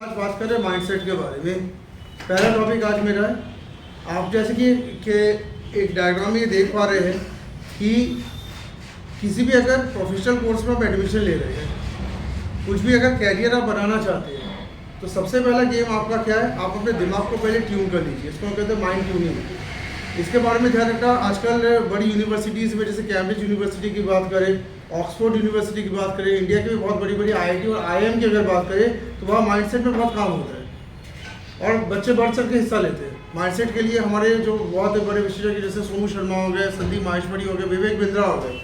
आज बात करें माइंडसेट के बारे में। पहला टॉपिक आज मेरा है, आप जैसे कि एक डायग्राम में ये देख पा रहे हैं कि किसी भी अगर प्रोफेशनल कोर्स में आप एडमिशन ले रहे हैं, कुछ भी अगर कैरियर आप बनाना चाहते हैं, तो सबसे पहला गेम आपका क्या है, आप अपने दिमाग को पहले ट्यून कर लीजिए। इसको हम कहते हैं माइंड ट्यूनिंग। इसके बारे में ध्यान रखना। आजकल बड़ी यूनिवर्सिटीज़ में जैसे कैम्ब्रिज यूनिवर्सिटी की बात करें, ऑक्सफोर्ड यूनिवर्सिटी की बात करें, इंडिया की भी बहुत बड़ी बड़ी आईआईटी और आईएम की अगर बात करें, तो वहाँ माइंडसेट में बहुत काम होता है और बच्चे बढ़ चढ़ के हिस्सा लेते हैं। माइंडसेट के लिए हमारे जो बहुत बड़े विशेषज्ञ जैसे सोनू शर्मा हो गए, संदीप माहेश्वरी हो गए, विवेक बिंद्रा हो गए,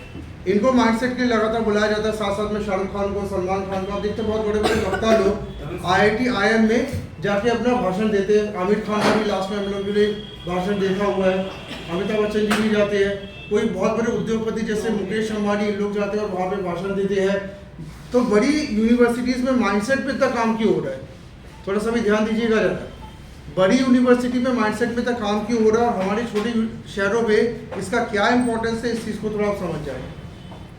इनको माइंडसेट के लिए लगातार बुलाया जाता है। साथ साथ में शाहरुख खान को, सलमान खान को, आप देखते हैं बहुत बड़े बड़े वक्ता लोग आईआईटी आईएम में जाके अपना भाषण देते हैं। आमिर खान का भी लास्ट में हम लोगों के लिए भाषण देखा हुआ है। अमिताभ बच्चन जी भी जाते हैं। कोई बहुत बड़े उद्योगपति जैसे मुकेश अंबानी, इन लोग जाते हैं और वहाँ पे भाषण देते हैं। तो बड़ी यूनिवर्सिटीज़ में माइंडसेट पे तक काम क्यों हो रहा है, थोड़ा सा भी ध्यान दीजिएगा ज़रा। बड़ी यूनिवर्सिटी में माइंडसेट पे तक काम क्यों हो रहा है और हमारे छोटे शहरों में इसका क्या इंपॉर्टेंस है, इस चीज़ को थोड़ा आप समझ जाए।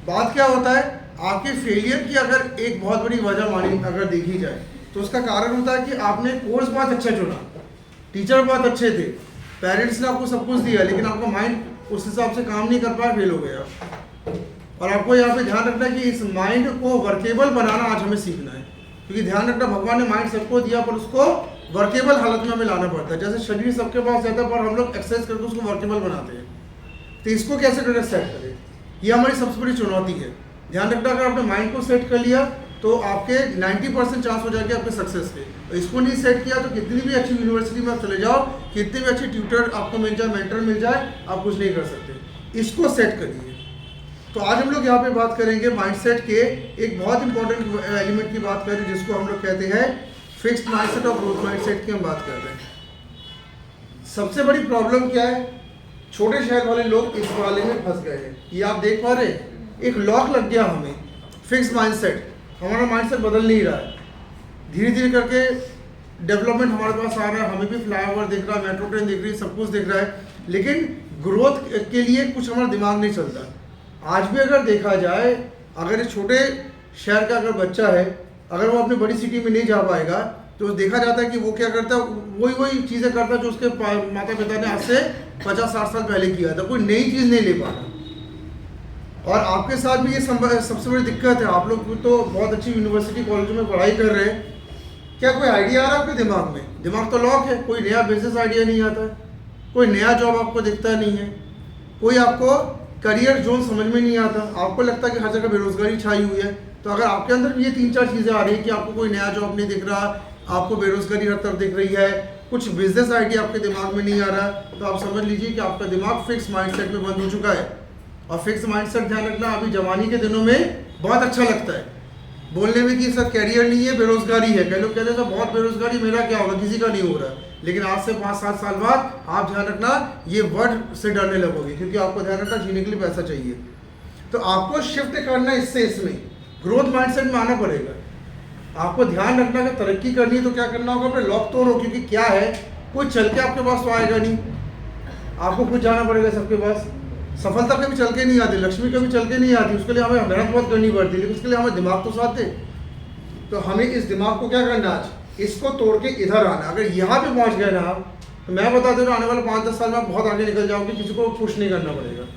बात क्या होता है, आपके फेलियर की अगर एक बहुत बड़ी वजह मानी अगर देखी जाए, तो उसका कारण होता है कि आपने कोर्स बहुत अच्छा चुना, टीचर बहुत अच्छे थे, पेरेंट्स ने आपको सब कुछ दिया, लेकिन आपका माइंड उस हिसाब से काम नहीं कर पाया, फेल हो गया। और आपको यहाँ पे ध्यान रखना है कि इस माइंड को वर्केबल बनाना आज हमें सीखना है, क्योंकि ध्यान रखना भगवान ने माइंड सबको दिया पर उसको वर्केबल हालत में हमें लाना पड़ता है। जैसे शरीर सबके पास रहता है पर हम लोग एक्सरसाइज करके उसको वर्केबल बनाते हैं। तो इसको कैसे डायरेक्ट सेट करें, ये हमारी सबसे बड़ी चुनौती है। ध्यान रखना, अगर आपने माइंड को सेट कर लिया तो आपके 90% चांस हो जाएंगे आपके सक्सेस के। तो इसको नहीं सेट किया तो कितनी भी अच्छी यूनिवर्सिटी में आप चले जाओ, कितने भी अच्छे ट्यूटर आपको मिल जाए, मेंटर मिल जाए, आप कुछ नहीं कर सकते। इसको सेट करिए। तो आज हम लोग यहाँ पे बात करेंगे माइंडसेट के एक बहुत इंपॉर्टेंट एलिमेंट की बात करें, जिसको हम लोग कहते हैं फिक्स्ड माइंडसेट और ग्रोथ माइंडसेट की हम बात कर रहे हैं। सबसे बड़ी प्रॉब्लम क्या है, छोटे शहर वाले लोग इस वाले में फंस गए हैं। ये आप देख पा रहे हैं, एक लॉक लग गया हमें, फिक्स्ड माइंडसेट। हमारा माइंडसेट बदल नहीं रहा है। धीरे धीरे करके डेवलपमेंट हमारे पास आ रहा है, हमें भी फ्लाईओवर दिख रहा है, मेट्रो ट्रेन दिख रही है, सब कुछ दिख रहा है, लेकिन ग्रोथ के लिए कुछ हमारा दिमाग नहीं चलता। आज भी अगर देखा जाए, अगर एक छोटे शहर का अगर बच्चा है, अगर वो अपनी बड़ी सिटी में नहीं जा पाएगा, तो देखा जाता है कि वो क्या करता है, वही चीज़ें करता है जो उसके माता पिता ने आज से 50-60 साल पहले किया था। कोई नई चीज़ नहीं ले पाता। और आपके साथ भी ये सबसे बड़ी दिक्कत है। आप लोग तो बहुत अच्छी यूनिवर्सिटी कॉलेजों में पढ़ाई कर रहे हैं, क्या कोई आइडिया आ रहा है आपके दिमाग में? दिमाग तो लॉक है, कोई नया बिजनेस आइडिया नहीं आता है, कोई नया जॉब आपको दिखता नहीं है, कोई आपको करियर जोन समझ में नहीं आता। आपको लगता है कि हर जगह बेरोजगारी छाई हुई है। तो अगर आपके अंदर भी ये 3-4 चीज़ें आ रही है कि आपको कोई नया जॉब नहीं दिख रहा, आपको बेरोजगारी हर तरफ दिख रही है, कुछ बिजनेस आइडिया आपके दिमाग में नहीं आ रहा, तो आप समझ लीजिए कि आपका दिमाग फिक्स माइंडसेट में बंद हो चुका है। और फिक्स माइंडसेट, ध्यान रखना, अभी जवानी के दिनों में बहुत अच्छा लगता है बोलने में कि सर कैरियर नहीं है, बेरोजगारी है। कई लोग कहते हैं सर बहुत बेरोजगारी, मेरा क्या होगा, किसी का नहीं हो रहा। लेकिन आज से 5-7 साल बाद आप ध्यान रखना, ये वर्ड से डरने लगोगे, क्योंकि आपको ध्यान रखना जीने के लिए पैसा चाहिए। तो आपको शिफ्ट करना इससे इसमें ग्रोथ माइंडसेट में आना पड़ेगा। आपको ध्यान रखना, अगर तरक्की करनी है तो क्या करना होगा, अपने लॉक तोड़ो। क्योंकि क्या है, कोई चल के आपके पास तो आएगा नहीं, आपको खुद जाना पड़ेगा सबके पास। सफलता कभी चल के नहीं आती, लक्ष्मी कभी चल के नहीं आती, उसके लिए हमें मेहनत बहुत करनी पड़ती है, लेकिन उसके लिए हमें दिमाग तो साथ दे। तो हमें इस दिमाग को क्या करना, आज इसको तोड़ के इधर आना। अगर यहाँ पे पहुँच गए ना आप, तो मैं बता दे रहा हूँ आने वाले 5-10 साल में आप बहुत आगे निकल जाओगे, किसी को पुश नहीं करना पड़ेगा।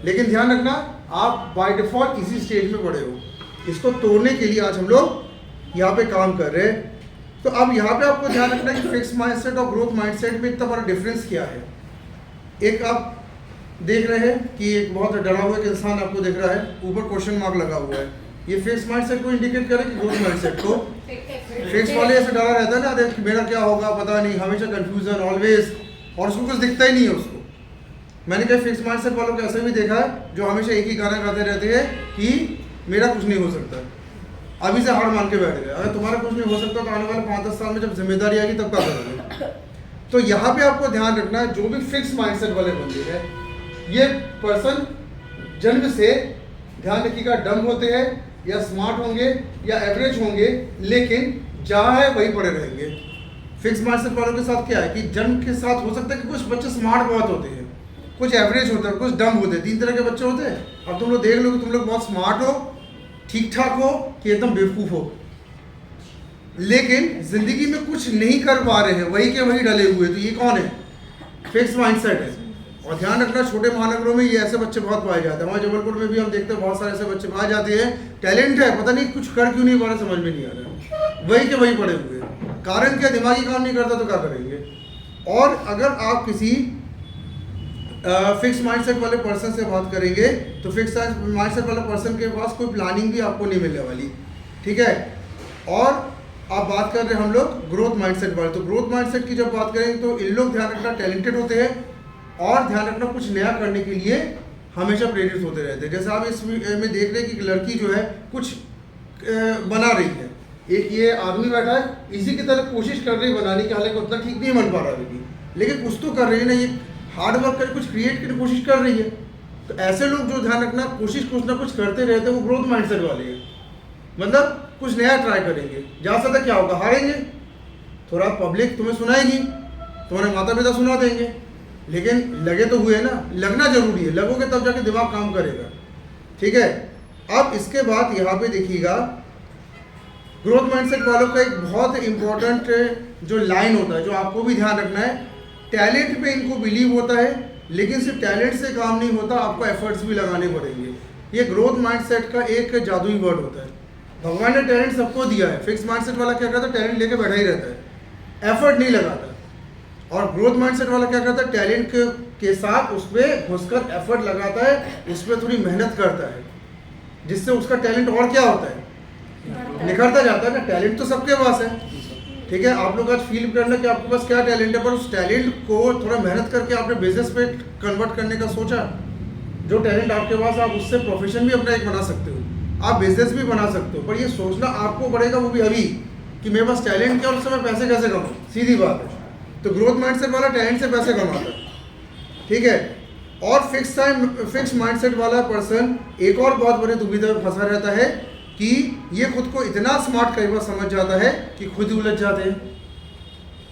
लेकिन ध्यान रखना, आप बाय डिफॉल्ट इसी स्टेज में पड़े हो। इसको तोड़ने के लिए आज हम लोग यहाँ पे काम कर रहे हैं। तो अब यहाँ पे आपको ध्यान रखना कि फिक्स माइंडसेट और ग्रोथ माइंडसेट में इतना बड़ा डिफरेंस क्या है। एक आप देख रहे हैं कि एक बहुत डरा हुआ एक इंसान आपको दिख रहा है, ऊपर क्वेश्चन मार्क लगा हुआ है। ये फिक्स माइंडसेट को इंडिकेट करे कि ग्रोथ माइंडसेट को? फिक्स वाले ऐसे डरा रहता है ना, देख मेरा क्या होगा पता नहीं, हमेशा कंफ्यूजन ऑलवेज, और उसको कुछ दिखता ही नहीं है उसको। मैंने कहा फिक्स माइंडसेट वालों को ऐसे भी देखा है जो हमेशा एक ही गाना गाते रहते हैं कि मेरा कुछ नहीं हो सकता, अभी से हार मान के बैठ गए। अगर तुम्हारा कुछ नहीं हो सकता तो आने वाले 5-10 साल में जब जिम्मेदारी आएगी तब क्या करोगे? तो यहाँ पे आपको ध्यान रखना है, जो भी फिक्स माइंडसेट वाले बंदे हैं, ये पर्सन जन्म से, ध्यान रखिएगा, डम होते हैं या स्मार्ट होंगे या एवरेज होंगे, लेकिन जहाँ है वहीं पड़े रहेंगे। फिक्स माइंडसेट वालों के साथ क्या है कि जन्म के साथ हो सकता है कि कुछ बच्चे स्मार्ट बहुत होते हैं, कुछ एवरेज होते हैं, कुछ डम होते हैं। 3 तरह के बच्चे होते हैं। अब तुम लोग देख लो कि तुम लोग बहुत स्मार्ट हो, ठीक ठाक हो, कि एकदम बेवकूफ़ हो। लेकिन जिंदगी में कुछ नहीं कर पा रहे हैं, वही के वही डले हुए, तो ये कौन है? फिक्स माइंडसेट है। और ध्यान रखना, छोटे महानगरों में ये ऐसे बच्चे बहुत पाए जाते हैं। हमारे जबलपुर में भी हम देखते हैं बहुत सारे ऐसे बच्चे पाए जाते हैं, टैलेंट है, पता नहीं कुछ कर क्यों नहीं पा रहे, समझ में नहीं आ रहा, वही के वही पड़े हुए हैं। कारण क्या? दिमागी काम नहीं करता तो क्या करेंगे? और अगर आप किसी फिक्स माइंडसेट वाले पर्सन से बात करेंगे तो फिक्स माइंडसेट वाले पर्सन के पास कोई प्लानिंग भी आपको नहीं मिलने वाली, ठीक है। और आप बात कर रहे हैं हम लोग ग्रोथ माइंडसेट वाले, तो ग्रोथ माइंडसेट की जब बात करेंगे तो इन लोग ध्यान रखना टैलेंटेड होते हैं और ध्यान रखना कुछ नया करने के लिए हमेशा प्रेरित होते रहते हैं। जैसे आप इस में देख रहे हैं कि एक लड़की जो है कुछ बना रही है, एक ये आदमी बैठा है इसी की तरह कोशिश कर रही है बनाने की, हालांकि उतना ठीक नहीं बन पा रहा अभी, लेकिन कुछ तो कर रही है ना, ये हार्ड वर्क कर कुछ क्रिएट की कोशिश कर रही है। तो ऐसे लोग जो ध्यान रखना कोशिश कुछ ना कुछ करते रहते हैं, वो ग्रोथ माइंडसेट वाले हैं। मतलब कुछ नया ट्राई करेंगे, ज़्यादा से क्या होगा, हारेंगे, थोड़ा पब्लिक तुम्हें सुनाएगी, तुम्हारे माता पिता सुना देंगे, लेकिन लगे तो हुए ना, लगना जरूरी है, लगोगे तब जाके दिमाग काम करेगा, ठीक है। अब इसके बाद यहाँ पे देखिएगा ग्रोथ माइंडसेट वालों का एक बहुत इंपॉर्टेंट जो लाइन होता है, जो आपको भी ध्यान रखना है, टैलेंट पे इनको बिलीव होता है, लेकिन सिर्फ टैलेंट से काम नहीं होता, आपको एफर्ट्स भी लगाने पड़ेंगे। ये ग्रोथ माइंडसेट का एक जादुई वर्ड होता है। भगवान ने टैलेंट सबको दिया है, फिक्स माइंडसेट वाला क्या करता है, टैलेंट लेके बैठा ही रहता है, एफर्ट नहीं लगाता। और ग्रोथ माइंडसेट वाला क्या करता है, टैलेंट के साथ उस पर घुसकर एफर्ट लगाता है, उस पर थोड़ी मेहनत करता है, जिससे उसका टैलेंट और क्या होता है, निखरता जाता है ना। टैलेंट तो सबके पास है, ठीक है। आप लोग आज फील करना कि आपके पास क्या टैलेंट है, पर उस टैलेंट को थोड़ा मेहनत करके आपने बिजनेस पे कन्वर्ट करने का सोचा। जो टैलेंट आपके पास, आप उससे प्रोफेशन भी अपना एक बना सकते हो, आप बिजनेस भी बना सकते हो, पर ये सोचना आपको पड़ेगा, वो भी अभी, कि मेरे पास टैलेंट क्या और उससे मैं पैसे कैसे कमाऊँ, सीधी बात है। तो ग्रोथ माइंडसेट वाला टैलेंट से पैसे कमाता है, ठीक है। और फिक्स माइंडसेट वाला पर्सन एक और बहुत बड़ी दुविधा में फंसा रहता है कि ये खुद को इतना स्मार्ट कई बार समझ जाता है कि खुद ही उलझ जाते हैं,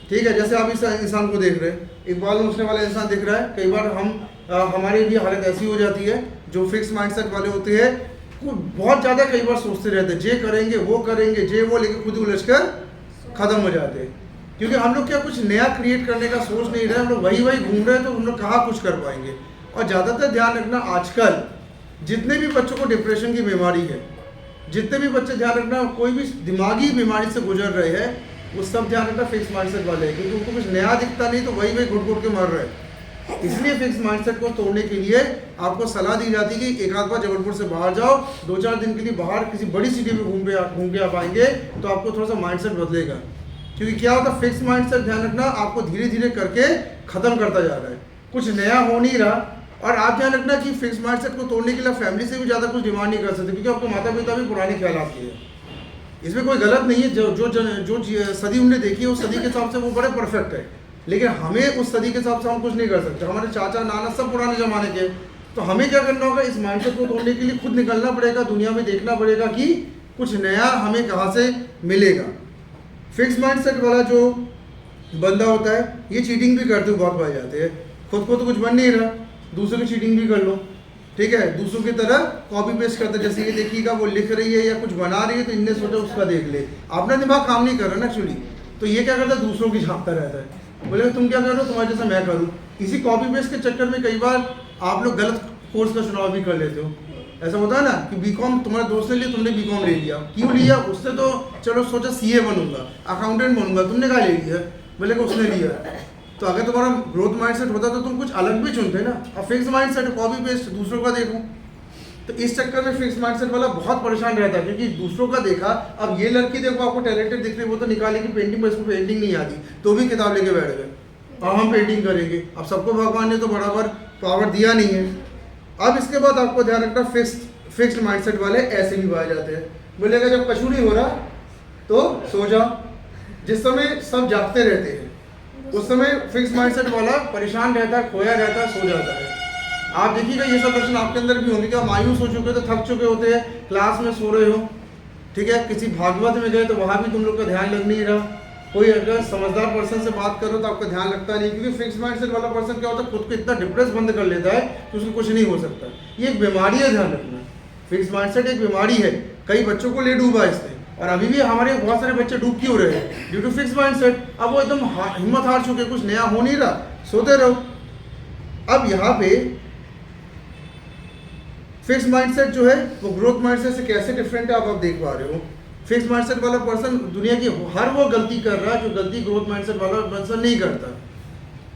ठीक है। जैसे आप इस इंसान को देख रहे हैं, एक बाल नोचने वाला इंसान दिख रहा है, कई बार हमारी भी हालत ऐसी हो जाती है, जो फिक्स माइंडसेट वाले होते हैं वो बहुत ज़्यादा कई बार सोचते रहते हैं, जे करेंगे वो करेंगे, जे वो, लेके खुद ही उलझ कर ख़त्म हो जाते हैं। क्योंकि हम लोग क्या कुछ नया क्रिएट करने का सोच नहीं रहे, हम लोग वही घूम रहे हैं, तो हम लोग कहाँ कुछ कर पाएंगे। और ज़्यादातर ध्यान रखना, आजकल जितने भी बच्चों को डिप्रेशन की बीमारी है, जितने भी बच्चे ध्यान रखना कोई भी दिमागी बीमारी से गुजर रहे हैं, वो सब ध्यान रखना फिक्स माइंडसेट वाले हैं, क्योंकि उनको कुछ नया दिखता नहीं, तो वही घुट घुट के मर रहे हैं। इसलिए फिक्स माइंडसेट को तोड़ने के लिए आपको सलाह दी जाती है कि एक आध बार जबलपुर से बाहर जाओ, 2-4 दिन के लिए बाहर किसी बड़ी सिटी में घूम के आप आएंगे, तो आपको थोड़ा सा माइंडसेट बदलेगा। क्योंकि क्या होता है, फिक्स माइंडसेट ध्यान रखना आपको धीरे धीरे करके ख़त्म करता जा रहा है, कुछ नया हो नहीं रहा। और आप ध्यान रखना कि फिक्स माइंडसेट को तोड़ने के लिए फैमिली से भी ज़्यादा कुछ डिमांड नहीं कर सकते, क्योंकि आपके माता पिता भी पुराने ख्याल आते हैं, इसमें कोई गलत नहीं है। जो सदी उन्होंने देखी है उस सदी के हिसाब से वो बड़े परफेक्ट है, लेकिन हमें उस सदी के हिसाब से हम कुछ नहीं कर सकते। हमारे चाचा नाना सब पुराने ज़माने के, तो हमें क्या करना होगा, इस माइंडसेट को तोड़ने के लिए खुद निकलना पड़ेगा, दुनिया में देखना पड़ेगा कि कुछ नया हमें कहाँ से मिलेगा। फिक्स माइंडसेट वाला जो बंदा होता है, ये चीटिंग भी करते हुए बहुत पाए जाते हैं। खुद को तो कुछ बन नहीं रहा, दूसरों की चीटिंग भी कर लो, ठीक है, दूसरों की तरह कॉपी पेस्ट करते। जैसे ये देखिएगा, वो लिख रही है या कुछ बना रही है, तो इनने सोचा उसका देख ले, अपना दिमाग काम नहीं कर रहा ना एक्चुअली, तो ये क्या करता है, दूसरों की झांकता रहता है, बोले तुम क्या कर रहे हो, तुम्हारे जैसा मैं करूँ। इसी कॉपी पेस्ट के चक्कर में कई बार आप लोग गलत कोर्स का चुनाव भी कर लेते हो। ऐसा होता है ना कि बीकॉम तुम्हारे दोस्त ने लिया, तुमने बीकॉम ले लिया, क्यों लिया, उससे तो चलो सोचा सीए बनूंगा, अकाउंटेंट बनूंगा, तुमने कहा ले लिया, बोले कि उसने लिया। तो अगर तुम्हारा ग्रोथ माइंडसेट होता तो तुम कुछ अलग भी चुनते ना। अब फिक्स माइंडसेट कॉपी पेस्ट दूसरों का देखो, तो इस चक्कर में फिक्स माइंडसेट वाला बहुत परेशान रहता है, क्योंकि दूसरों का देखा। अब ये लड़की देखो, आपको टैलेंटेड दिख रही है, वो तो निकालेगी पेंटिंग, पर इसको पेंटिंग नहीं आती, तो भी किताब लेके बैठ गए, अब हम पेंटिंग करेंगे। अब सबको भगवान ने तो बराबर पावर दिया नहीं है। अब इसके बाद आपको ध्यान रखना, फिक्स्ड माइंडसेट वाले ऐसे भी पाए जाते हैं, बोलेगा जब कछु नहीं हो रहा तो सो जा। जिस समय सब जागते रहते हैं उस समय फिक्स माइंडसेट वाला परेशान रहता है, खोया रहता है, सो जाता है। आप देखिएगा ये सब प्रश्न आपके अंदर भी होंगे, क्या मायूस हो चुके हो, तो थक चुके होते हैं, क्लास में सो रहे हो, ठीक है, किसी भागवत में गए तो वहाँ भी तुम लोग का ध्यान लग नहीं रहा। कोई अगर समझदार पर्सन से बात करो तो आपका ध्यान लगता नहीं, क्योंकि फिक्स माइंडसेट वाला पर्सन क्या होता है, खुद को इतना डिप्रेस बंद कर लेता है कि उसको कुछ नहीं हो सकता। ये एक बीमारी है, ध्यान रखना। फिक्स माइंडसेट एक बीमारी है, कई बच्चों को ले डूबा इसने, और अभी भी हमारे बहुत सारे बच्चे डूब क्यों रहे हैं? Due to fix mindset. अब वो एकदम हिम्मत हार चुके, कुछ नया हो नहीं रहा, सोते रहो। अब यहाँ पे फिक्स माइंडसेट जो है वो ग्रोथ माइंडसेट से कैसे डिफरेंट है आप देख पा रहे हो। फिक्स माइंडसेट वाला पर्सन दुनिया की हर वो गलती कर रहा है जो गलती ग्रोथ माइंडसेट वाला पर्सन नहीं करता,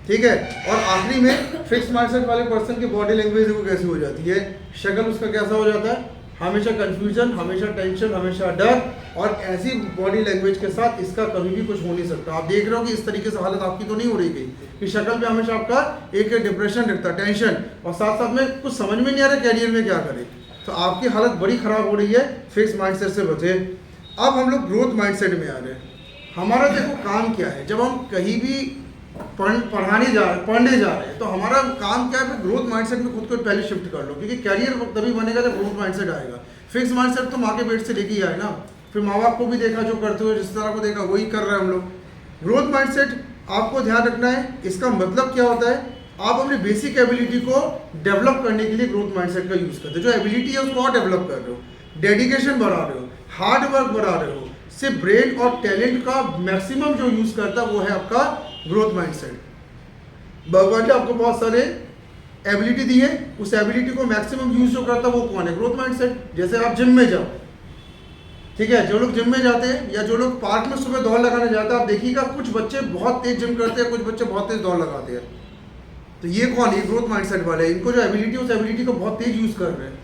ठीक है। और आखिरी में फिक्स माइंडसेट वाले पर्सन की बॉडी लैंग्वेज वो कैसी हो जाती है, शक्ल उसका कैसा हो जाता है, हमेशा कंफ्यूजन, हमेशा टेंशन, हमेशा डर, और ऐसी बॉडी लैंग्वेज के साथ इसका कभी भी कुछ हो नहीं सकता। आप देख रहे हो कि इस तरीके से हालत आपकी तो नहीं हो रही गई कि शक्ल पे हमेशा आपका एक डिप्रेशन दिखता है, टेंशन, और साथ साथ में कुछ समझ में नहीं आ रहा कैरियर में क्या करें। तो आपकी हालत बड़ी खराब हो रही है, फिक्स माइंडसेट से बचे। अब हम लोग ग्रोथ माइंडसेट में आ रहे हैं। हमारा देखो काम क्या है, जब हम कहीं भी पढ़ने जा रहे हैं तो हमारा काम क्या है, ग्रोथ माइंडसेट में खुद को पहले शिफ्ट कर लो, क्योंकि कैरियर तभी बनेगा जब ग्रोथ माइंडसेट आएगा। फिक्स माइंडसेट तो माँ के पेट से लेके ही आए ना, फिर माँ बाप को भी देखा जो करते हुए, जिस तरह को देखा वही कर रहे हैं हम लोग। ग्रोथ माइंडसेट आपको ध्यान रखना है, इसका मतलब क्या होता है, आप अपनी बेसिक एबिलिटी को डेवलप करने के लिए ग्रोथ माइंडसेट का यूज़ करते हो। जो एबिलिटी है उसको और डेवलप कर रहे हो, डेडिकेशन बढ़ा रहे हो, हार्ड वर्क बढ़ा रहे हो, सिर्फ ब्रेन और टैलेंट का मैक्सिमम जो यूज़ करता है वो है आपका ग्रोथ माइंडसेट। भगवान ने आपको बहुत सारे एबिलिटी दी है, उस एबिलिटी को मैक्सिमम यूज जो करता है वो कौन है, ग्रोथ माइंडसेट। जैसे आप जिम में जाओ, ठीक है, जो लोग जिम में जाते हैं या जो लोग पार्क में सुबह दौड़ लगाने जाते हैं, आप देखिएगा कुछ बच्चे बहुत तेज जिम करते हैं, कुछ बच्चे बहुत तेज दौड़ लगाते हैं। तो ये कौन है, ग्रोथ माइंडसेट वाले, इनको जो एबिलिटी है उस एबिलिटी को बहुत तेज यूज कर रहे हैं।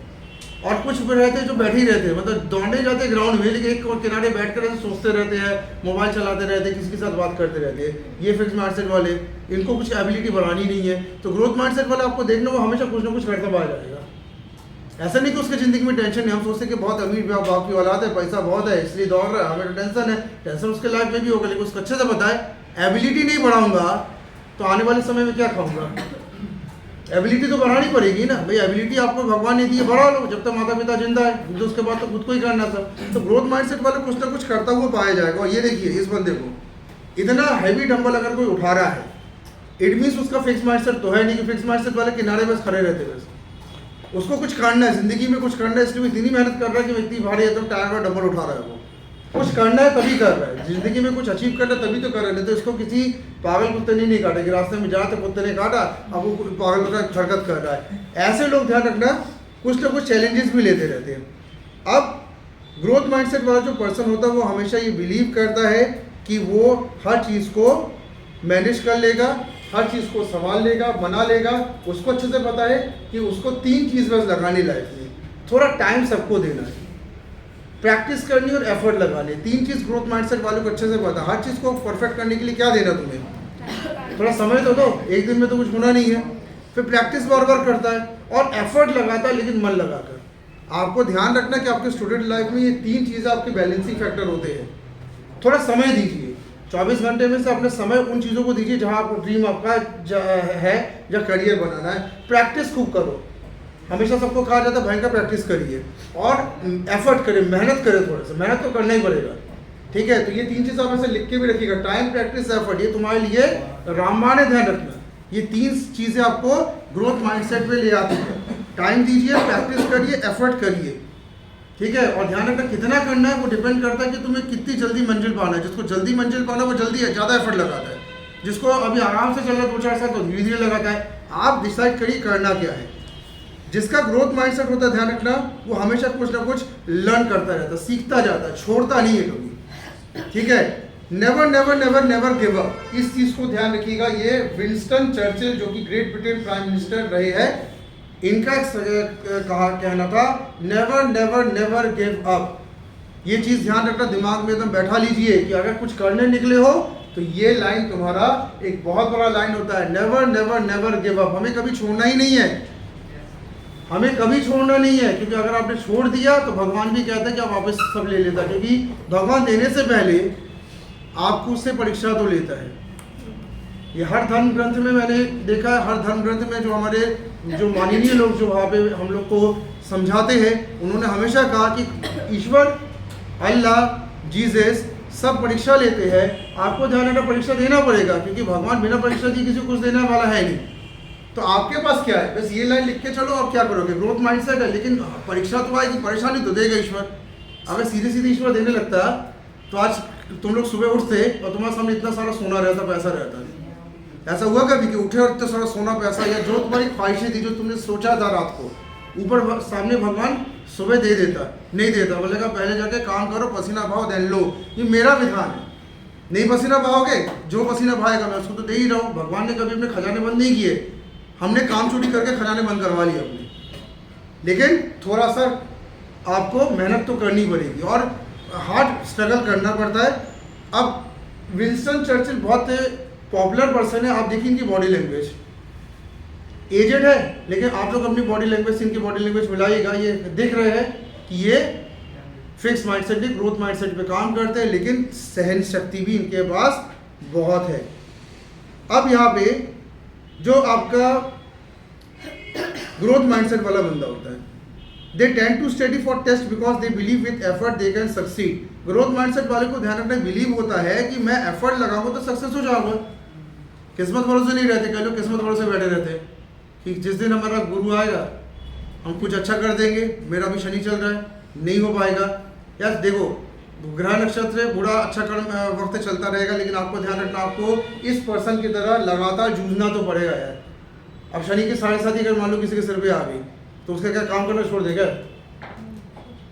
और कुछ रहते हैं जो बैठे ही रहते हैं, मतलब दौड़ने जाते हैं ग्राउंड में, लेकिन एक किनारे बैठ कर सोचते रहते हैं, मोबाइल चलाते रहते हैं, किसी के साथ बात करते रहते हैं। ये फिक्स माइंडसेट वाले, इनको कुछ एबिलिटी बढ़ानी नहीं है। तो ग्रोथ माइंडसेट वाले आपको देखना वो हमेशा कुछ ना कुछ करता पाया जाएगा। ऐसा नहीं कि उसकी ज़िंदगी में टेंशन नहीं, हम सोचते कि बहुत अमीर बाप की औलाद है, पैसा बहुत है इसलिए दौड़ रहा है, हमें तो टेंशन है। टेंशन उसके लाइफ में भी होगा, लेकिन उसको अच्छे से पता है एबिलिटी नहीं बढ़ाऊंगा तो आने वाले समय में क्या खाऊंगा। एबिलिटी तो बढ़ानी पड़ेगी ना भाई, एबिलिटी आपको भगवान ने दी है, बढ़ा लो जब तक माता पिता जिंदा है, तो उसके बाद तो खुद को ही करना था। तो ग्रोथ माइंडसेट वाले कुछ ना कुछ करता हुआ पाया जाएगा। और ये देखिए इस बंदे को, इतना हैवी डंबल अगर कोई उठा रहा है, इट मीन्स उसका फिक्स माइंडसेट तो है नहीं, कि फिक्स माइंडसेट वाले किनारे बस खड़े रहते बस, उसको कुछ करना है, जिंदगी में कुछ करना है, इसलिए इतनी मेहनत कर रहा है कि इतनी भारी है तो टायर और डंबल उठा रहा है। वो कुछ करना है तभी कर रहा है, जिंदगी में कुछ अचीव करना है तभी तो कर रहा है। तो इसको किसी पागल कुत्ते ने नहीं काटा कि रास्ते में जा तो कुत्ते ने काटा, अब वो पागल का हरकत कर रहा है। ऐसे लोग ध्यान रखना कुछ ना कुछ चैलेंजेस भी लेते रहते हैं। अब ग्रोथ माइंडसेट वाला जो पर्सन होता है वो हमेशा ये बिलीव करता है कि वो हर चीज़ को मैनेज कर लेगा, हर चीज़ को संभाल लेगा, बना लेगा। उसको अच्छे से पता है कि उसको 3 चीज़ बस लगानी लाइफ में, थोड़ा टाइम सबको देना है, प्रैक्टिस करनी और एफर्ट लगाने। 3 चीज़ ग्रोथ माइंडसेट वालों को अच्छे से पता है। हर चीज़ को परफेक्ट करने के लिए क्या देना तुम्हें, थोड़ा समय तो दो, एक दिन में तो कुछ होना नहीं है। फिर प्रैक्टिस बार बार करता है और एफर्ट लगाता है, लेकिन मन लगाकर। आपको ध्यान रखना कि आपके स्टूडेंट लाइफ में ये 3 चीज़ें आपके बैलेंसिंग फैक्टर होते हैं। थोड़ा समय दीजिए, 24 घंटे में से अपने समय उन चीज़ों को दीजिए जहाँ आपको ड्रीम आपका है या करियर बनाना है। प्रैक्टिस खूब करो, हमेशा सबको कहा जाता है भयंकर प्रैक्टिस करिए और एफर्ट करें, मेहनत करें, थोड़ा सा मेहनत तो करना ही पड़ेगा, ठीक है। तो ये 3 चीज़ आप ऐसे लिख के भी रखिएगा, टाइम, प्रैक्टिस, एफर्ट। ये तुम्हारे लिए रामबाण है, ध्यान रखना। ये 3 चीज़ें आपको ग्रोथ माइंडसेट पे ले आती है। टाइम दीजिए, प्रैक्टिस करिए, एफर्ट करिए, ठीक है। और ध्यान रखना कितना करना है वो डिपेंड करता है कि तुम्हें कितनी जल्दी मंजिल पाना है। जिसको जल्दी मंजिल पाना है वो जल्दी ज़्यादा एफर्ट लगाता है, जिसको अभी आराम से चल रहा है 2-4 साल तो धीरे धीरे लगाता है। आप डिसाइड करिए करना क्या है। जिसका ग्रोथ माइंडसेट होता है, ध्यान रखना, वो हमेशा कुछ ना कुछ लर्न करता रहता है, सीखता जाता है, छोड़ता नहीं है कभी, ठीक है। Never never never never give up, इस चीज़ को ध्यान रखिएगा। ये विंस्टन चर्चिल जो कि ग्रेट ब्रिटेन प्राइम मिनिस्टर रहे हैं, इनका कहना था never never never give up. ये चीज़ ध्यान रखना, दिमाग में एकदम बैठा लीजिए कि अगर कुछ करने निकले हो तो ये लाइन तुम्हारा एक बहुत बड़ा लाइन होता है, never never never give up. हमें कभी छोड़ना ही नहीं है, हमें कभी छोड़ना नहीं है, क्योंकि अगर आपने छोड़ दिया तो भगवान भी कहता है कि आप वापस सब ले लेता है, क्योंकि भगवान देने से पहले आपको उससे परीक्षा तो लेता है। ये हर धर्म ग्रंथ में मैंने देखा है, हर धर्म ग्रंथ में जो हमारे जो माननीय लोग जो वहाँ पे हम लोग को समझाते हैं, उन्होंने हमेशा कहा कि ईश्वर, अल्लाह, जीसस सब परीक्षा लेते हैं। आपको ध्यान रखना परीक्षा देना पड़ेगा, क्योंकि भगवान बिना परीक्षा दिए किसी को कुछ देने वाला है नहीं। तो आपके पास क्या है, बस ये लाइन लिख के चलो, आप क्या करोगे, ग्रोथ माइंडसेट है, लेकिन परीक्षा तो आएगी, परेशानी तो देगा ईश्वर। अगर सीधे सीधे ईश्वर देने लगता तो आज तुम लोग सुबह उठते और तुम्हारे सामने इतना सारा सोना रहता, पैसा रहता। ऐसा हुआ कभी कि उठे और इतना सारा सोना पैसा या जो तुम्हारी ख्वाहिशें थी, जो तुमने सोचा था रात को, ऊपर सामने भगवान सुबह दे देता? नहीं देता। बोलेगा पहले जाके काम करो, पसीना बहाओ, देन लो। ये मेरा विधान है। नहीं पसीना बहाओगे, जो पसीना बहाएगा मैं उसको तो दे ही रहा हूँ। भगवान ने कभी अपने खजाने बंद नहीं किए, हमने काम चोरी करके खजाने बंद करवा लिए अपने। लेकिन थोड़ा सा आपको मेहनत तो करनी पड़ेगी और हार्ड स्ट्रगल करना पड़ता है। अब विंस्टन चर्चिल बहुत पॉपुलर पर्सन है, आप देखिए इनकी बॉडी लैंग्वेज, एजेड है लेकिन आप लोग अपनी बॉडी लैंग्वेज से इनकी बॉडी लैंग्वेज मिलाइएगा, ये दिख रहे हैं कि ये फिक्स माइंडसेट नहीं, ग्रोथ माइंडसेट पे काम करते हैं, लेकिन सहन शक्ति भी इनके पास बहुत है। अब यहाँ पे जो आपका ग्रोथ माइंडसेट वाला बंदा होता है, they tend to study for test because they believe with effort they can succeed. Growth mindset वाले को ध्यान रखना, बिलीव होता है कि मैं एफर्ट लगाऊंगा तो सक्सेस हो जाऊंगा। किस्मत भरोसे नहीं रहते, कई लोग किस्मत भरोसे बैठे रहते हैं कि जिस दिन हमारा गुरु आएगा हम कुछ अच्छा कर देंगे, मेरा भी शनि चल रहा है, नहीं हो पाएगा। यार देखो, ग्रह नक्षत्र बुरा अच्छा कर्म वक्त चलता रहेगा, लेकिन आपको ध्यान रखना, आपको इस पर्सन की तरह लगातार जूझना तो पड़ेगा यार। अब शनि की 7.5 अगर मान लो किसी के सिर पे आ गई तो उसका क्या काम करना छोड़ देगा?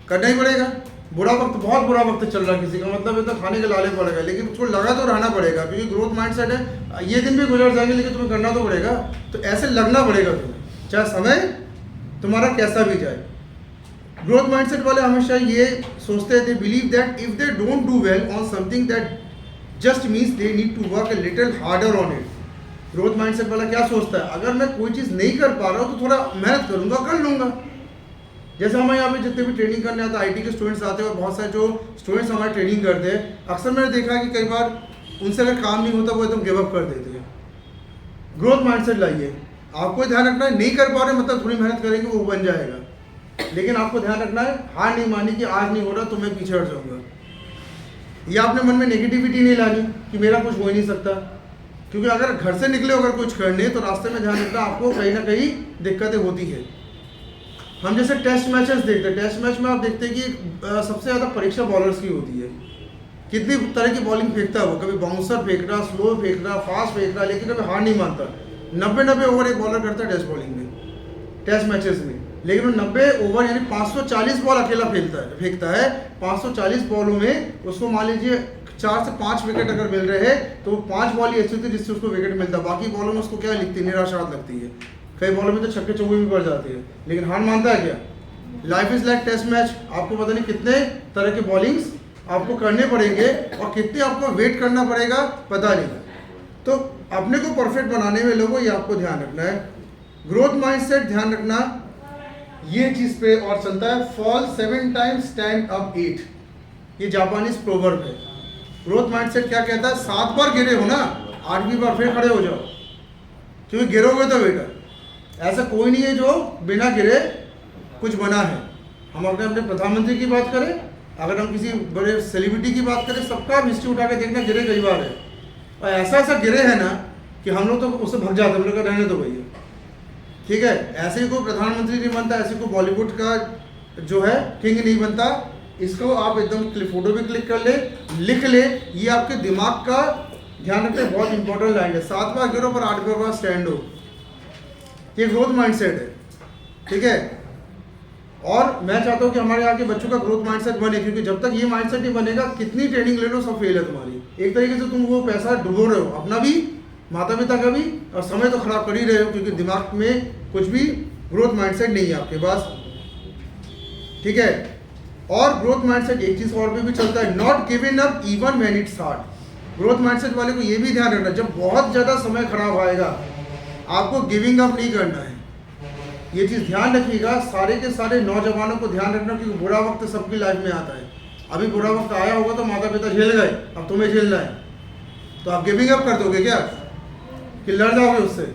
करना ही पड़ेगा। बुरा वक्त, बहुत बुरा वक्त चल रहा है किसी का, मतलब इतना खाने के लाले पड़ेगा, लेकिन उसको लगा तो रहना पड़ेगा, क्योंकि ग्रोथ माइंडसेट है। ये दिन भी गुजर जाएंगे लेकिन तुम्हें करना तो पड़ेगा। तो ऐसे लगना पड़ेगा तुम्हें, चाहे समय तुम्हारा कैसा भी जाए। ग्रोथ माइंडसेट वाले हमेशा ये सोचते हैं, they believe that if they don't do well on something that just means they need to work a little harder on it. Growth mindset वाला क्या सोचता है, अगर मैं कोई चीज़ नहीं कर पा रहा हूँ तो थोड़ा मेहनत करूँगा, कर लूँगा। जैसे हमारे यहाँ पे जितने भी ट्रेनिंग करने आते हैं, आईटी के स्टूडेंट्स आते हैं और बहुत सारे जो स्टूडेंट्स हमारे ट्रेनिंग करते हैं, अक्सर मैंने देखा है कि कई बार उनसे अगर काम नहीं होता वो एकदम गिव अप कर देते हैं। ग्रोथ माइंडसेट लाइए, आपको ध्यान रखना है, नहीं कर पा रहे मतलब थोड़ी मेहनत करेंगे वो बन जाएगा, लेकिन आपको ध्यान रखना है, हार नहीं मानी कि आज नहीं हो रहा तो मैं पीछे हट जाऊँगा। या अपने मन में नेगेटिविटी नहीं लानी कि मेरा कुछ हो ही नहीं सकता, क्योंकि अगर घर से निकले अगर कुछ करने तो रास्ते में ध्यान रखना आपको कहीं ना कहीं दिक्कतें होती है। हम जैसे टेस्ट मैचेस देखते हैं, टेस्ट मैच में आप देखते हैं कि सबसे ज़्यादा परीक्षा बॉलर्स की होती है। कितनी तरह की बॉलिंग फेंकता है वो, कभी बाउंसर फेंक रहा, स्लो फेंक रहा, फास्ट फेंक रहा, लेकिन कभी हार नहीं मानता। 90 ओवर एक बॉलर करता है टेस्ट बॉलिंग में, टेस्ट मैचेस में, लेकिन वो 90 ओवर यानी 540 बॉल अकेला फेंकता है। 540 बॉलों में उसको मान लीजिए 4 से 5 विकेट अगर मिल रहे हैं तो 5 बॉल ही ऐसी होती है जिससे उसको विकेट मिलता है, बाकी बॉलों में उसको क्या लिखती है, निराशावाद लगती है। कई बॉलों में तो छक्के चौके भी पड़ जाते हैं, लेकिन हार मानता है क्या? Life is like test match, आपको पता नहीं कितने तरह के बॉलिंग्स आपको करने पड़ेंगे और कितने आपको वेट करना पड़ेगा पता नहीं। तो अपने को परफेक्ट बनाने में लोगों ये आपको ध्यान रखना है। ग्रोथ माइंडसेट ध्यान रखना ये चीज़ पे और चलता है, फॉल 7 टाइम्स स्टैंड अप 8, ये जापानीज प्रोवर्ब है। ग्रोथ माइंडसेट क्या कहता है, 7 बार गिरे हो ना, 8वीं बार फिर खड़े हो जाओ, क्योंकि गिरोगे तो बेटा ऐसा कोई नहीं है जो बिना गिरे कुछ बना है। हम अगर अपने प्रधानमंत्री की बात करें, अगर हम किसी बड़े सेलिब्रिटी की बात करें, सबका हिस्ट्री उठा के देखना, गिरे कई बार है और ऐसा ऐसा गिरे हैं ना कि हम लोग तो उससे भग जाते हैं, हम लोग रहने दो भैया, ठीक है। ऐसे ही कोई प्रधानमंत्री नहीं बनता, ऐसे कोई बॉलीवुड का जो है किंग नहीं बनता। इसको आप एकदम फोटो भी क्लिक कर ले, लिख ले, ये आपके दिमाग का ध्यान रखते, बहुत इंपॉर्टेंट लाइन है। 7 बार गिरो पर 8वीं बार स्टैंड हो, ये ग्रोथ माइंडसेट है, ठीक है। और मैं चाहता हूँ कि हमारे यहाँ के बच्चों का ग्रोथ माइंडसेट बने, क्योंकि जब तक ये माइंडसेट नहीं बनेगा, कितनी ट्रेनिंग ले लो सब फेल है तुम्हारी। एक तरीके से तुम वो पैसा डुबो रहे हो, अपना भी, माता पिता का भी, और समय तो खराब कर ही रहे हो, क्योंकि दिमाग में कुछ भी ग्रोथ माइंडसेट नहीं है आपके पास, ठीक है। और ग्रोथ माइंडसेट एक चीज़ और भी चलता है, not giving up even when it's hard. Growth mindset वाले को ये भी ध्यान रखना, जब बहुत ज़्यादा समय खराब आएगा आपको गिविंग अप नहीं करना है। ये चीज़ ध्यान रखिएगा, सारे के सारे नौजवानों को ध्यान रखना, क्योंकि बुरा वक्त सबकी लाइफ में आता है। अभी बुरा वक्त आया होगा तो माता पिता झेल गए, अब तुम्हें झेलना है, तो आप गिविंग अप कर दोगे क्या कि लड़ जाओगे उससे?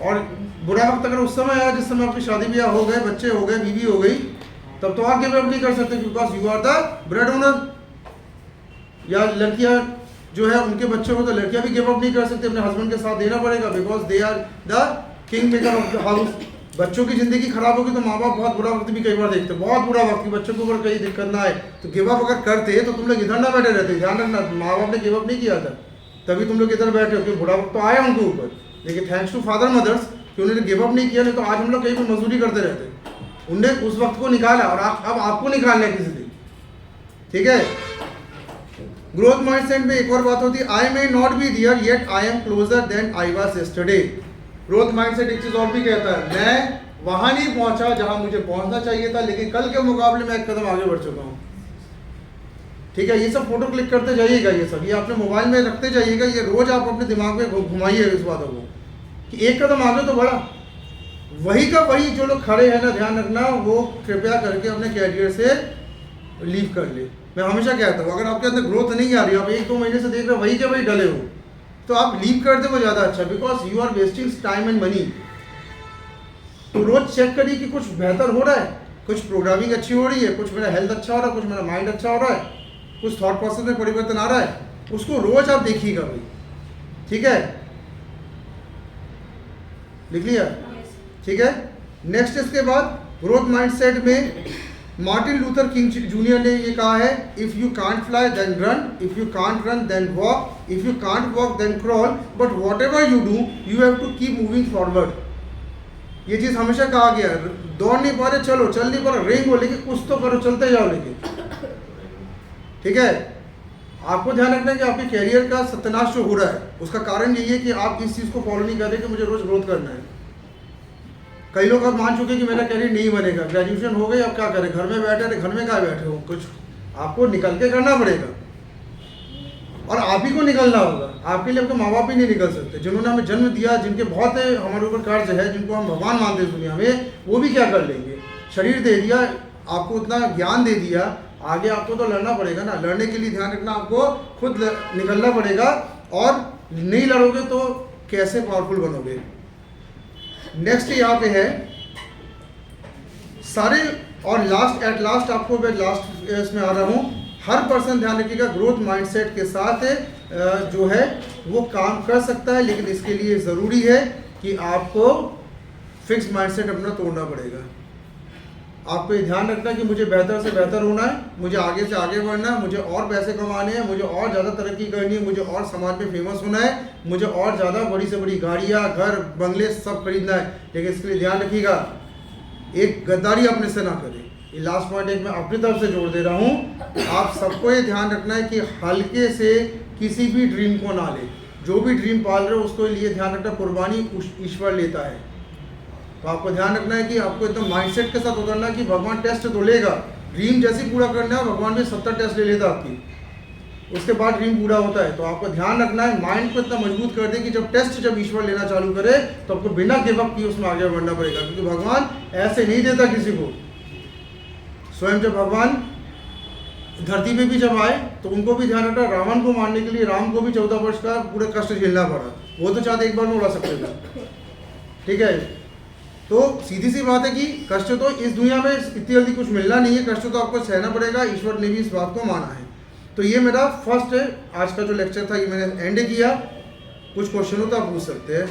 और बुरा वक्त अगर उस समय आया जिस समय आपकी शादी ब्याह हो गए, बच्चे हो गए, बीवी हो गई, तब तो आप गिव अप नहीं कर सकते, because you are the bread owner. या लड़कियां जो है उनके बच्चे हो तो लड़कियां भी गिव अप नहीं कर सकते, अपने हस्बैंड के साथ देना पड़ेगा, because they are the king maker of the house. बच्चों की ज़िंदगी खराब होगी तो माँ बाप बहुत बुरा वक्त भी कई बार देखते हैं, बहुत बुरा वक्त कि बच्चों के ऊपर कहीं दिक्कत ना आए, तो गिव अप अगर करते तो तुम लोग इधर ना बैठे रहते। ध्यान रखना, माँ बाप ने गिव अप नहीं किया था, तभी तुम लोग इधर बैठे हो, क्योंकि बुरा वक्त तो आया उनके ऊपर, लेकिन थैंक्स टू फादर मदर्स कि उन्होंने गिव अप नहीं किया, नहीं तो आज हम लोग कहीं पर मजदूरी करते रहते। उनने उस वक्त को निकाला और अब आपको निकालना है किसी दिन, ठीक है। ग्रोथ माइंडसेट में एक और बात होती है, I may not be there yet I am closer than I was yesterday. Growth mindset एक चीज और भी कहता है, मैं वहां नहीं पहुंचा जहां मुझे पहुंचना चाहिए था, लेकिन कल के मुकाबले में एक कदम आगे बढ़ चुका हूं, ठीक है। ये सब फोटो क्लिक करते जाइएगा, ये सब ये अपने मोबाइल में रखते जाइएगा, ये रोज आप अपने दिमाग में घुमाइए इस बातों को कि एक कदम आगे तो बढ़ा। वही का वही जो लोग खड़े हैं ना, ध्यान रखना, वो कृपया करके अपने कैरियर से लीव कर ले। मैं हमेशा कहता हूँ, अगर आपके अंदर ग्रोथ नहीं आ रही, आप 1-2 महीने से देख रहे हो वही के वही डले हो, तो आप लीव कर दे वो ज़्यादा अच्छा, because you are wasting time and money. तो रोज चेक करिए कि कुछ बेहतर हो रहा है, कुछ प्रोग्रामिंग अच्छी हो रही है, कुछ मेरा हेल्थ अच्छा हो रहा है, कुछ मेरा माइंड अच्छा हो रहा है, कुछ थॉट प्रोसेस में परिवर्तन आ रहा है, उसको रोज आप देखिएगा भाई, ठीक है। लिख लिया, ठीक है। नेक्स्ट इसके बाद ग्रोथ माइंडसेट में मार्टिन लूथर किंग जूनियर ने ये कहा है, if you can't fly then run, if you can't run then walk, if you can't walk then crawl, but whatever you do you have to keep moving forward. ये चीज़ हमेशा कहा गया है, दौड़ नहीं पा रहे चलो, चल नहीं पा रहे रेंगो, लेकिन कुछ तो करो, चलते जाओ लेकिन, ठीक है। आपको ध्यान रखना है कि आपके कैरियर का सत्यानाश जो हो रहा है उसका कारण यही है कि आप इस चीज़ को फॉलो नहीं कर रहे कि मुझे रोज ग्रोथ करना है। कई लोग अब मान चुके कि मेरा कैरियर नहीं बनेगा, ग्रेजुएशन हो गई, अब क्या करें, घर में बैठे रहे, घर में क्या बैठे हो, कुछ आपको निकल के करना पड़ेगा और आप ही को निकलना होगा। आपके लिए आपके माँ बाप ही नहीं निकल सकते, जिन्होंने हमें जन्म दिया, जिनके बहुत हमारे ऊपर कर्ज है, जिनको हम भगवान मानते हैं दुनिया में, वो भी क्या कर लेंगे। शरीर दे दिया आपको, उतना ज्ञान दे दिया, आगे आपको तो लड़ना पड़ेगा ना। लड़ने के लिए ध्यान रखना, आपको खुद निकलना पड़ेगा, और नहीं लड़ोगे तो कैसे पावरफुल बनोगे। नेक्स्ट यहाँ पे है सारे, और लास्ट एट लास्ट आपको मैं लास्ट इसमें आ रहा हूँ, हर पर्सन ध्यान रखिएगा ग्रोथ माइंडसेट के साथ जो है वो काम कर सकता है, लेकिन इसके लिए ज़रूरी है कि आपको फिक्स माइंडसेट अपना तोड़ना पड़ेगा। आपको ये ध्यान रखना है कि मुझे बेहतर से बेहतर होना है, मुझे आगे से आगे बढ़ना है, मुझे और पैसे कमाने हैं, मुझे और ज़्यादा तरक्की करनी है, मुझे और समाज में फेमस होना है, मुझे और ज़्यादा बड़ी से बड़ी गाड़ियाँ, घर, बंगले सब खरीदना है। लेकिन इसके लिए ध्यान रखिएगा, एक गद्दारी अपने से ना करें। ये लास्ट पॉइंट एक मैं अपनी तरफ से जोड़ दे रहा हूँ, आप सबको ये ध्यान रखना है कि हल्के से किसी भी ड्रीम को ना ले। जो भी ड्रीम पाल रहे हो उसको लिए ध्यान रखना, कुर्बानी ईश्वर लेता है। तो आपको ध्यान रखना है कि आपको एकदम माइंडसेट के साथ उतरना है कि भगवान टेस्ट तो लेगा, ड्रीम जैसे पूरा करना है, भगवान भी 70 टेस्ट ले लेता आपकी, उसके बाद ड्रीम पूरा होता है। तो आपको ध्यान रखना है, माइंड को इतना मजबूत कर दे कि जब ईश्वर लेना चालू करे तो आपको बिना गिव अप किए उसमें आगे बढ़ना पड़ेगा, क्योंकि भगवान ऐसे नहीं देता किसी को। स्वयं जब भगवान धरती पे भी जब आए तो उनको भी ध्यान रखना, रावण को मारने के लिए राम को भी 14 वर्ष का पूरे कष्ट झेलना पड़ा, वो तो चाहते एक बार में उड़ा सकते थे, ठीक है। तो सीधी सी बात है कि कष्ट तो इस दुनिया में इतनी जल्दी कुछ मिलना नहीं है, कष्ट तो आपको सहना पड़ेगा, ईश्वर ने भी इस बात को माना है। तो ये मेरा फर्स्ट आज का जो लेक्चर था ये मैंने एंड किया। कुछ क्वेश्चन हो तो आप पूछ सकते हैं।